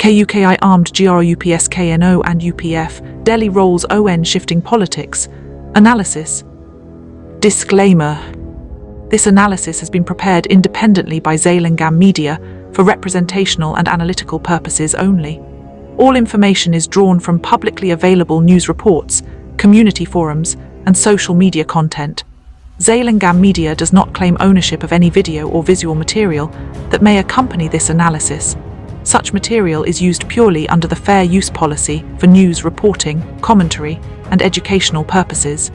KUKI armed GRUPS KNO and UPF, Delhi roles on shifting politics. Analysis. Disclaimer. This analysis has been prepared independently by Zailingam Media for representational and analytical purposes only. All information is drawn from publicly available news reports, community forums, and social media content. Zailingam Media does not claim ownership of any video or visual material that may accompany this analysis. Such material is used purely under the fair use policy for news reporting, commentary, and educational purposes.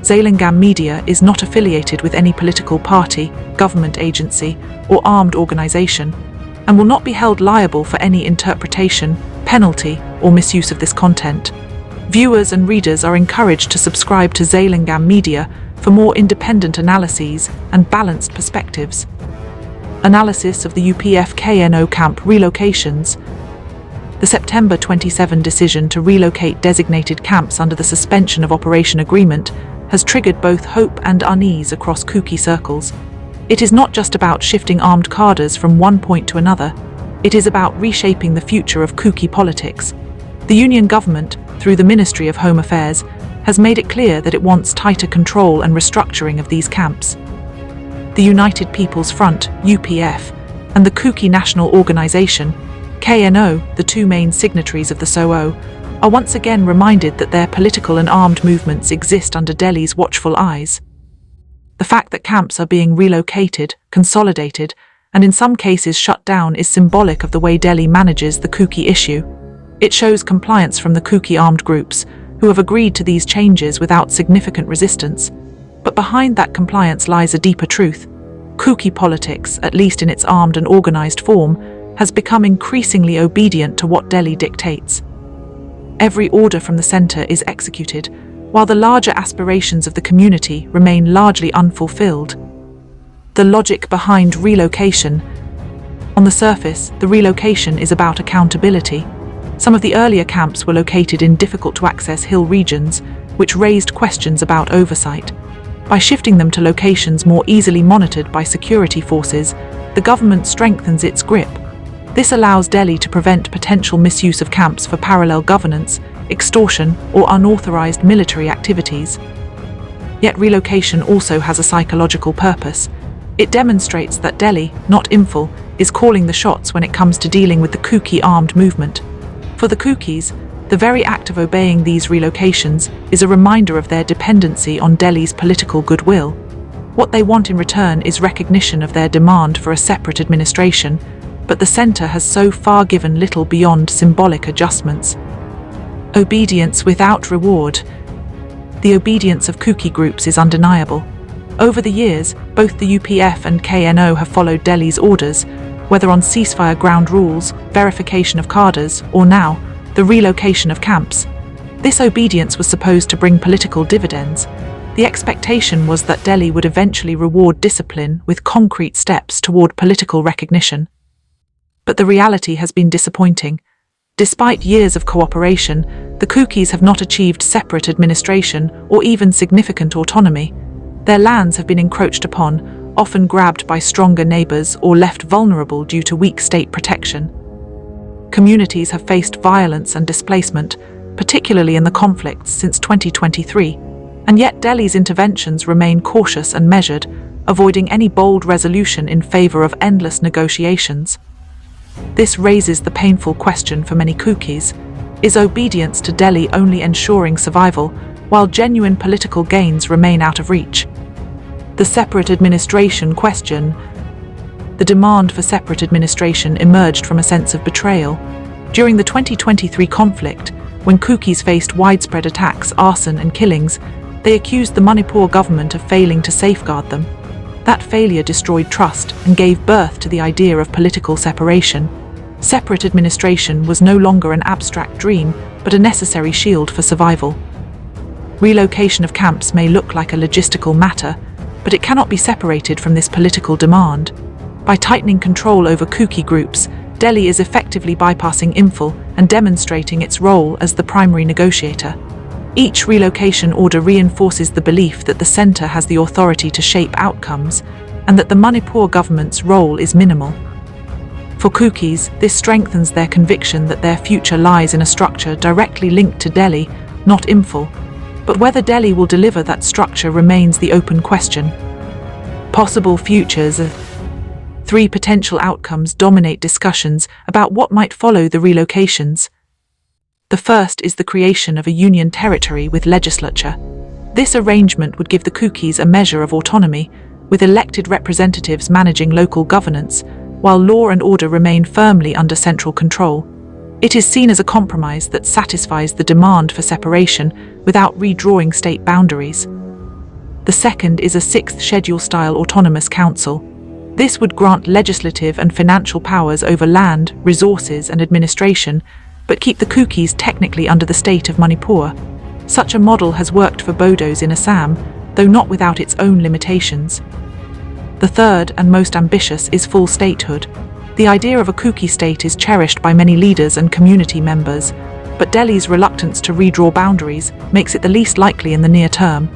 Zailingam Media is not affiliated with any political party, government agency, or armed organization, and will not be held liable for any interpretation, penalty, or misuse of this content. Viewers and readers are encouraged to subscribe to Zailingam Media for more independent analyses and balanced perspectives. Analysis of the UPF KNO camp relocations. The September 27 decision to relocate designated camps under the suspension of operation agreement has triggered both hope and unease across Kuki circles. It is not just about shifting armed cadres from one point to another, it is about reshaping the future of Kuki politics. The Union government, through the Ministry of Home Affairs, has made it clear that it wants tighter control and restructuring of these camps. The United People's Front, UPF, and the Kuki National Organization, KNO, the two main signatories of the SOO, are once again reminded that their political and armed movements exist under Delhi's watchful eyes. The fact that camps are being relocated, consolidated, and in some cases shut down is symbolic of the way Delhi manages the Kuki issue. It shows compliance from the Kuki armed groups, who have agreed to these changes without significant resistance. But behind that compliance lies a deeper truth. Kuki politics, at least in its armed and organized form, has become increasingly obedient to what Delhi dictates. Every order from the center is executed, while the larger aspirations of the community remain largely unfulfilled. The logic behind relocation. On the surface, the relocation is about accountability. Some of the earlier camps were located in difficult-to-access hill regions, which raised questions about oversight. By shifting them to locations more easily monitored by security forces, the government strengthens its grip. This allows Delhi to prevent potential misuse of camps for parallel governance, extortion, or unauthorized military activities. Yet relocation also has a psychological purpose. It demonstrates that Delhi, not Imphal, is calling the shots when it comes to dealing with the Kuki armed movement. For the Kukis, the very act of obeying these relocations is a reminder of their dependency on Delhi's political goodwill. What they want in return is recognition of their demand for a separate administration, but the centre has so far given little beyond symbolic adjustments. Obedience without reward. The obedience of Kuki groups is undeniable. Over the years, both the UPF and KNO have followed Delhi's orders, whether on ceasefire ground rules, verification of cadres, or now, the relocation of camps. This obedience was supposed to bring political dividends. The expectation was that Delhi would eventually reward discipline with concrete steps toward political recognition. But the reality has been disappointing. Despite years of cooperation, the Kukis have not achieved separate administration or even significant autonomy. Their lands have been encroached upon, often grabbed by stronger neighbors or left vulnerable due to weak state protection. Communities have faced violence and displacement, particularly in the conflicts since 2023, and yet Delhi's interventions remain cautious and measured, avoiding any bold resolution in favor of endless negotiations. This raises the painful question for many Kukis: is obedience to Delhi only ensuring survival, while genuine political gains remain out of reach? The separate administration question. The demand for separate administration emerged from a sense of betrayal. During the 2023 conflict, when Kukis faced widespread attacks, arson and killings, they accused the Manipur government of failing to safeguard them. That failure destroyed trust and gave birth to the idea of political separation. Separate administration was no longer an abstract dream, but a necessary shield for survival. Relocation of camps may look like a logistical matter, but it cannot be separated from this political demand. By tightening control over Kuki groups, Delhi is effectively bypassing Imphal and demonstrating its role as the primary negotiator. Each relocation order reinforces the belief that the centre has the authority to shape outcomes, and that the Manipur government's role is minimal. For Kukis, this strengthens their conviction that their future lies in a structure directly linked to Delhi, not Imphal. But whether Delhi will deliver that structure remains the open question. Possible futures. 3 potential outcomes dominate discussions about what might follow the relocations. The first is the creation of a union territory with legislature. This arrangement would give the Kukis a measure of autonomy, with elected representatives managing local governance, while law and order remain firmly under central control. It is seen as a compromise that satisfies the demand for separation without redrawing state boundaries. The second is a 6th schedule-style autonomous council. This would grant legislative and financial powers over land, resources and administration, but keep the Kukis technically under the state of Manipur. Such a model has worked for Bodos in Assam, though not without its own limitations. The third and most ambitious is full statehood. The idea of a Kuki state is cherished by many leaders and community members, but Delhi's reluctance to redraw boundaries makes it the least likely in the near term.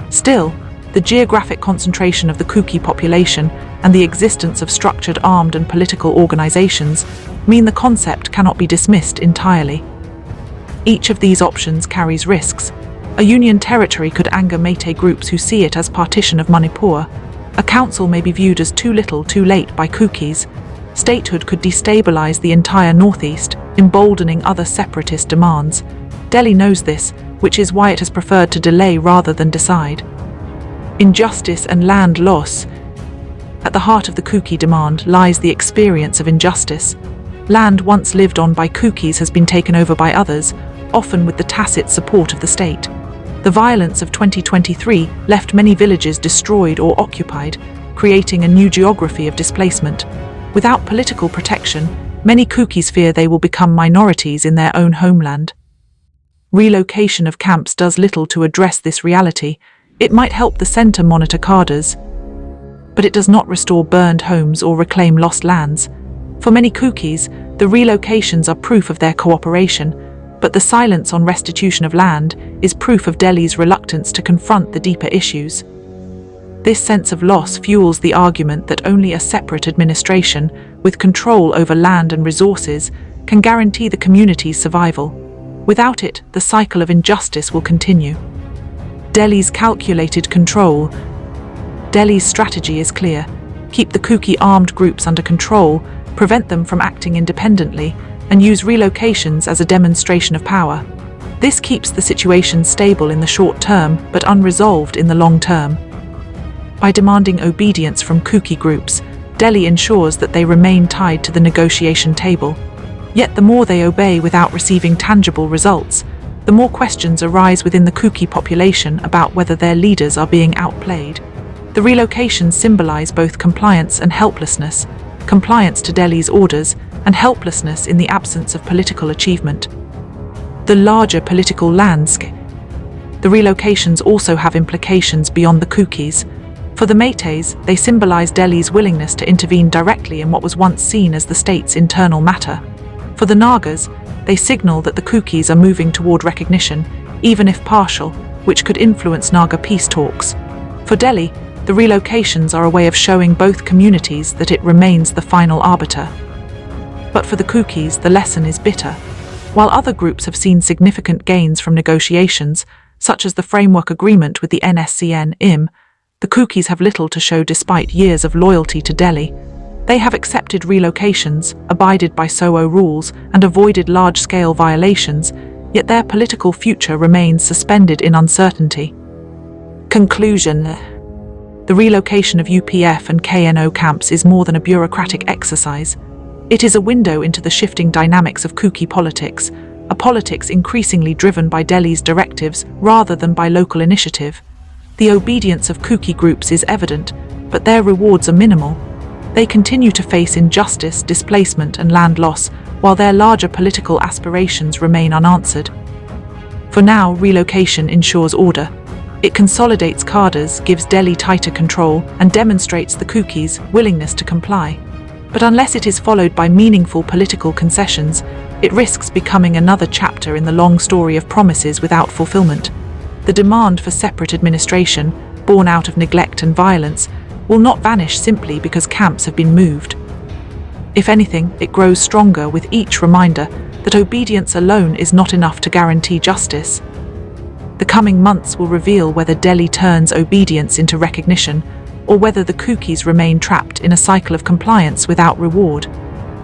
Still, the geographic concentration of the Kuki population and the existence of structured armed and political organizations mean the concept cannot be dismissed entirely. Each of these options carries risks. A union territory could anger Meitei groups who see it as partition of Manipur. A council may be viewed as too little, too late by Kukis. Statehood could destabilize the entire northeast, emboldening other separatist demands. Delhi knows this, which is why it has preferred to delay rather than decide. Injustice and land loss. At the heart of the Kuki demand lies the experience of injustice. Land once lived on by Kukis has been taken over by others, often with the tacit support of the state. The violence of 2023 left many villages destroyed or occupied, creating a new geography of displacement. Without political protection, many Kukis fear they will become minorities in their own homeland. Relocation of camps does little to address this reality. It might help the center monitor cadres, but it does not restore burned homes or reclaim lost lands. For many Kukis, the relocations are proof of their cooperation, but the silence on restitution of land is proof of Delhi's reluctance to confront the deeper issues. This sense of loss fuels the argument that only a separate administration, with control over land and resources, can guarantee the community's survival. Without it, the cycle of injustice will continue. Delhi's calculated control. Delhi's strategy is clear. Keep the Kuki armed groups under control, prevent them from acting independently, and use relocations as a demonstration of power. This keeps the situation stable in the short term, but unresolved in the long term. By demanding obedience from Kuki groups, Delhi ensures that they remain tied to the negotiation table. Yet the more they obey without receiving tangible results, the more questions arise within the Kuki population about whether their leaders are being outplayed. The relocations symbolize both compliance and helplessness, compliance to Delhi's orders, and helplessness in the absence of political achievement. The larger political landscape. The relocations also have implications beyond the Kukis. For the Meiteis, they symbolize Delhi's willingness to intervene directly in what was once seen as the state's internal matter. For the Nagas, they signal that the Kukis are moving toward recognition, even if partial, which could influence Naga peace talks. For Delhi, the relocations are a way of showing both communities that it remains the final arbiter. But for the Kukis, the lesson is bitter. While other groups have seen significant gains from negotiations, such as the framework agreement with the NSCN-IM, the Kukis have little to show despite years of loyalty to Delhi. They have accepted relocations, abided by SOO rules, and avoided large-scale violations, yet their political future remains suspended in uncertainty. Conclusion. The relocation of UPF and KNO camps is more than a bureaucratic exercise. It is a window into the shifting dynamics of Kuki politics, a politics increasingly driven by Delhi's directives rather than by local initiative. The obedience of Kuki groups is evident, but their rewards are minimal. They continue to face injustice, displacement, and land loss, while their larger political aspirations remain unanswered. For now, relocation ensures order. It consolidates cadres, gives Delhi tighter control, and demonstrates the Kukis' willingness to comply. But unless it is followed by meaningful political concessions, it risks becoming another chapter in the long story of promises without fulfillment. The demand for separate administration, born out of neglect and violence, will not vanish simply because camps have been moved. If anything, it grows stronger with each reminder that obedience alone is not enough to guarantee justice. The coming months will reveal whether Delhi turns obedience into recognition, or whether the Kukis remain trapped in a cycle of compliance without reward.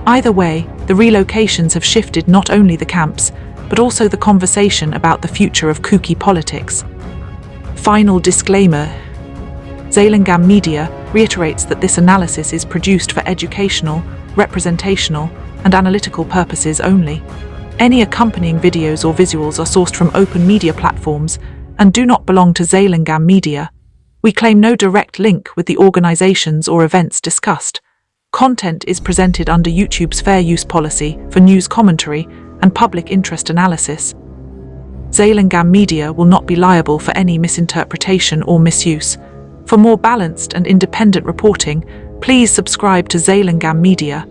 Either way, the relocations have shifted not only the camps, but also the conversation about the future of Kuki politics. Final disclaimer: Zalingam Media reiterates that this analysis is produced for educational, representational, and analytical purposes only. Any accompanying videos or visuals are sourced from open media platforms and do not belong to Zalingam Media. We claim no direct link with the organizations or events discussed. Content is presented under YouTube's fair use policy for news commentary and public interest analysis. Zalingam Media will not be liable for any misinterpretation or misuse. For more balanced and independent reporting, please subscribe to Zalingam Media.